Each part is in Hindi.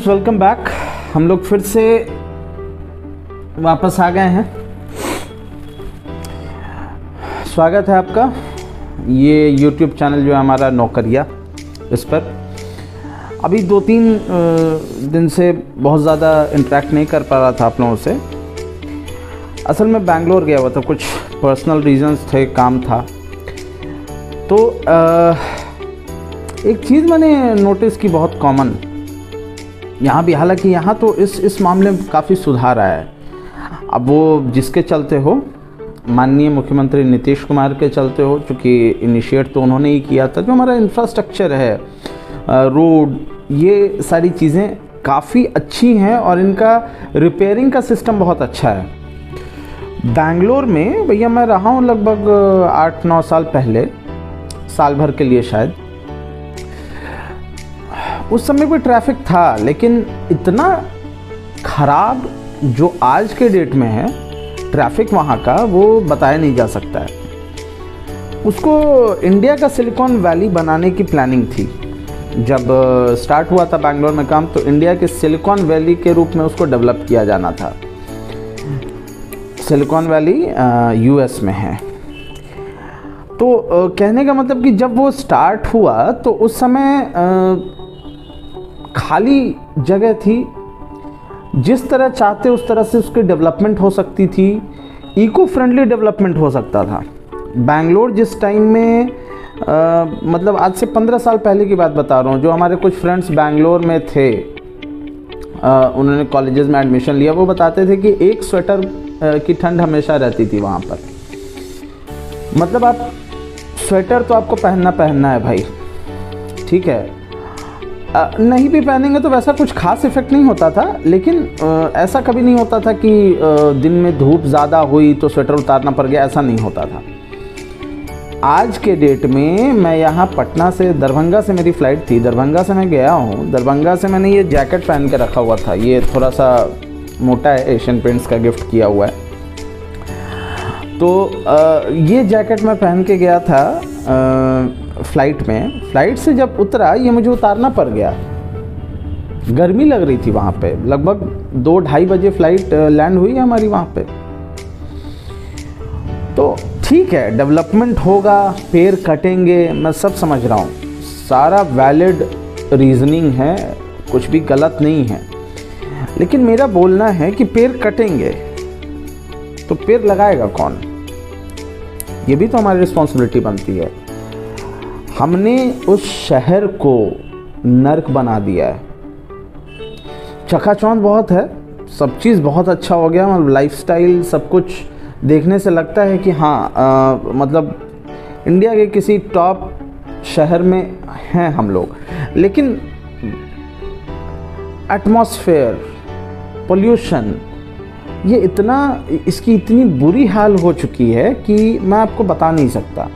Welcome back. हम लोग फिर से वापस आ गए हैं। स्वागत है आपका। ये YouTube चैनल जो है हमारा नौकरिया, इस पर अभी 2-3 दिन से बहुत ज़्यादा इंटरेक्ट नहीं कर पा रहा था आप लोगों से। असल में बैंगलोर गया हुआ था, कुछ पर्सनल रीजंस थे, काम था। तो एक चीज़ मैंने नोटिस की, बहुत कॉमन यहाँ भी, हालांकि यहाँ तो इस मामले में काफ़ी सुधार आया है। अब वो जिसके चलते हो, माननीय मुख्यमंत्री नीतीश कुमार के चलते हो, चूँकि इनिशिएट तो उन्होंने ही किया था। जो हमारा इंफ्रास्ट्रक्चर है, रोड, ये सारी चीज़ें काफ़ी अच्छी हैं और इनका रिपेयरिंग का सिस्टम बहुत अच्छा है। बैंगलोर में भैया मैं रहा हूँ लगभग 8-9 साल पहले, साल भर के लिए शायद। उस समय भी ट्रैफिक था, लेकिन इतना ख़राब जो आज के डेट में है ट्रैफिक वहाँ का, वो बताया नहीं जा सकता है। उसको इंडिया का सिलिकॉन वैली बनाने की प्लानिंग थी। जब स्टार्ट हुआ था बैंगलोर में काम, तो इंडिया के सिलिकॉन वैली के रूप में उसको डेवलप किया जाना था। सिलिकॉन वैली यूएस में है। तो कहने का मतलब कि जब वो स्टार्ट हुआ तो उस समय खाली जगह थी। जिस तरह चाहते उस तरह से उसकी डेवलपमेंट हो सकती थी, इको फ्रेंडली डेवलपमेंट हो सकता था। बैंगलोर जिस टाइम में मतलब आज से 15 साल पहले की बात बता रहा हूँ, जो हमारे कुछ फ्रेंड्स बैंगलोर में थे, उन्होंने कॉलेजेस में एडमिशन लिया, वो बताते थे कि एक स्वेटर की ठंड हमेशा रहती थी वहाँ पर। मतलब आप स्वेटर तो आपको पहनना है भाई, ठीक है। नहीं भी पहनेंगे तो वैसा कुछ खास इफेक्ट नहीं होता था, लेकिन ऐसा कभी नहीं होता था कि दिन में धूप ज़्यादा हुई तो स्वेटर उतारना पड़ गया, ऐसा नहीं होता था। आज के डेट में मैं यहाँ पटना से, दरभंगा से मेरी फ़्लाइट थी, दरभंगा से मैं गया हूँ। दरभंगा से मैंने ये जैकेट पहन के रखा हुआ था, ये थोड़ा सा मोटा है, एशियन पेंट्स का गिफ्ट किया हुआ है। तो ये जैकेट मैं पहन के गया था फ़्लाइट में। फ़्लाइट से जब उतरा, ये मुझे उतारना पड़ गया। गर्मी लग रही थी वहाँ पे। लगभग 2-2:30 बजे फ़्लाइट लैंड हुई है हमारी वहाँ पे। तो ठीक है, डेवलपमेंट होगा, पेड़ कटेंगे, मैं सब समझ रहा हूँ, सारा वैलिड रीजनिंग है, कुछ भी गलत नहीं है। लेकिन मेरा बोलना है कि पेड़ कटेंगे तो पेड़ लगाएगा कौन? ये भी तो हमारी रिस्पॉन्सिबिलिटी बनती है। हमने उस शहर को नर्क बना दिया है। चकाचौंध बहुत है, सब चीज़ बहुत अच्छा हो गया, मतलब लाइफस्टाइल सब कुछ देखने से लगता है कि हाँ मतलब इंडिया के किसी टॉप शहर में हैं हम लोग। लेकिन एटमॉस्फेयर, पोल्यूशन, ये इतना, इसकी इतनी बुरी हाल हो चुकी है कि मैं आपको बता नहीं सकता।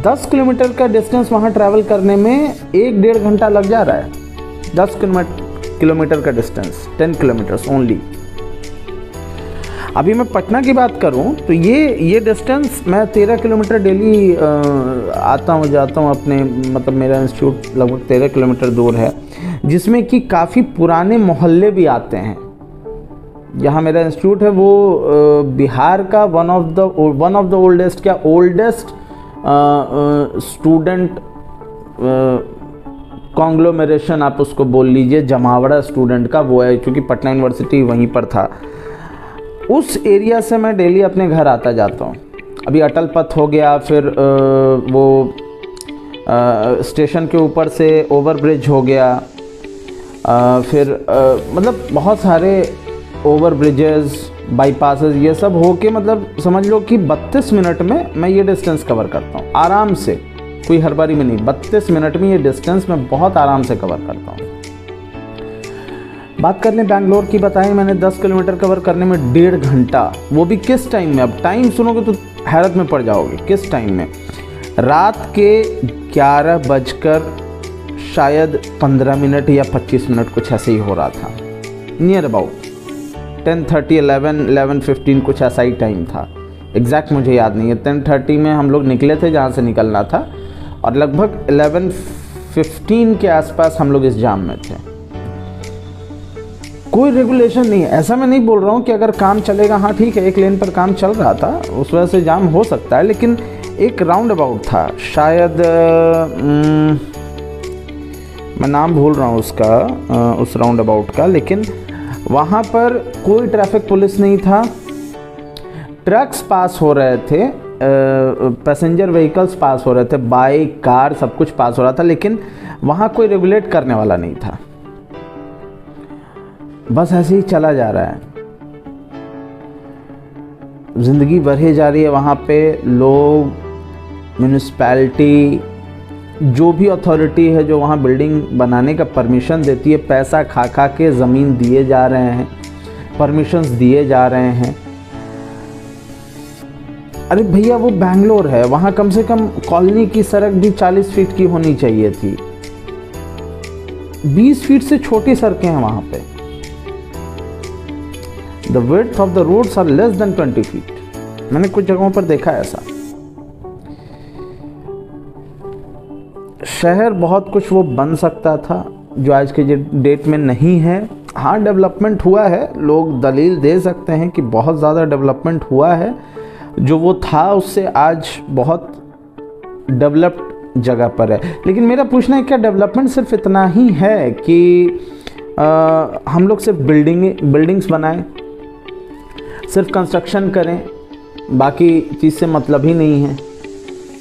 10 किलोमीटर का डिस्टेंस वहाँ ट्रैवल करने में 1-1.5 घंटा लग जा रहा है। 10 किलोमीटर का डिस्टेंस, 10 किलोमीटर्स ओनली। अभी मैं पटना की बात करूं तो ये डिस्टेंस, मैं 13 किलोमीटर डेली आता हूं जाता हूं अपने, मतलब मेरा इंस्टीट्यूट लगभग 13 किलोमीटर दूर है, जिसमें कि काफ़ी पुराने मोहल्ले भी आते हैं। जहाँ मेरा इंस्टीट्यूट है वो बिहार का वन ऑफ द ओल्डेस्ट, क्या ओल्डेस्ट स्टूडेंट कॉन्ग्लोमरेशन आप उसको बोल लीजिए, जमावड़ा स्टूडेंट का वो है, क्योंकि पटना यूनिवर्सिटी वहीं पर था। उस एरिया से मैं डेली अपने घर आता जाता हूँ। अभी अटल पथ हो गया, फिर वो स्टेशन के ऊपर से ओवर ब्रिज हो गया, फिर मतलब बहुत सारे ओवर ब्रिजेस, बाईपासेस, ये सब हो के मतलब समझ लो कि 32 मिनट में मैं ये डिस्टेंस कवर करता हूँ आराम से, कोई हड़बड़ी में नहीं। 32 मिनट में ये डिस्टेंस मैं बहुत आराम से कवर करता हूँ। बात कर लें बैंगलोर की, बताएं मैंने 10 किलोमीटर कवर करने में 1.5 घंटा, वो भी किस टाइम में? अब टाइम सुनोगे तो हैरत में पड़ जाओगे। किस टाइम में? रात के 11 बजकर शायद 15 मिनट या 25 मिनट, कुछ ऐसे ही हो रहा था, नियर अबाउट 10:30, 11:15 कुछ ऐसा ही टाइम था। एग्जैक्ट मुझे याद नहीं है। 10:30 में हम लोग निकले थे जहाँ से निकलना था, और लगभग 11:15 के आसपास हम लोग इस जाम में थे। कोई रेगुलेशन नहीं है। ऐसा मैं नहीं बोल रहा हूँ कि अगर काम चलेगा, हाँ ठीक है, एक लेन पर काम चल रहा था उस वजह से जाम हो सकता है, लेकिन एक राउंड अबाउट था, शायद मैं नाम भूल रहा हूँ उसका, उस राउंड अबाउट का, लेकिन वहाँ पर कोई ट्रैफिक पुलिस नहीं था। ट्रक्स पास हो रहे थे, पैसेंजर व्हीकल्स पास हो रहे थे, बाइक कार सब कुछ पास हो रहा था, लेकिन वहाँ कोई रेगुलेट करने वाला नहीं था। बस ऐसे ही चला जा रहा है, ज़िंदगी बढ़े जा रही है। वहाँ पे लोग, म्यूनिसिपैलिटी, जो भी अथॉरिटी है जो वहाँ बिल्डिंग बनाने का परमिशन देती है, पैसा खा खा के ज़मीन दिए जा रहे हैं, परमिशंस दिए जा रहे हैं। अरे भैया वो बैंगलोर है, वहाँ कम से कम कॉलोनी की सड़क भी 40 फीट की होनी चाहिए थी, 20 फीट से छोटी सड़कें हैं वहाँ पे। The width of the roads are less than 20 feet. मैंने कुछ जगहों पर देखा है ऐसा। शहर बहुत कुछ वो बन सकता था जो आज के डेट में नहीं है। हाँ, डेवलपमेंट हुआ है, लोग दलील दे सकते हैं कि बहुत ज़्यादा डेवलपमेंट हुआ है, जो वो था उससे आज बहुत डेवलप्ड जगह पर है। लेकिन मेरा पूछना है, क्या डेवलपमेंट सिर्फ इतना ही है कि हम लोग सिर्फ बिल्डिंग्स बनाएं, सिर्फ कंस्ट्रक्शन करें, बाकी चीज़ से मतलब ही नहीं है?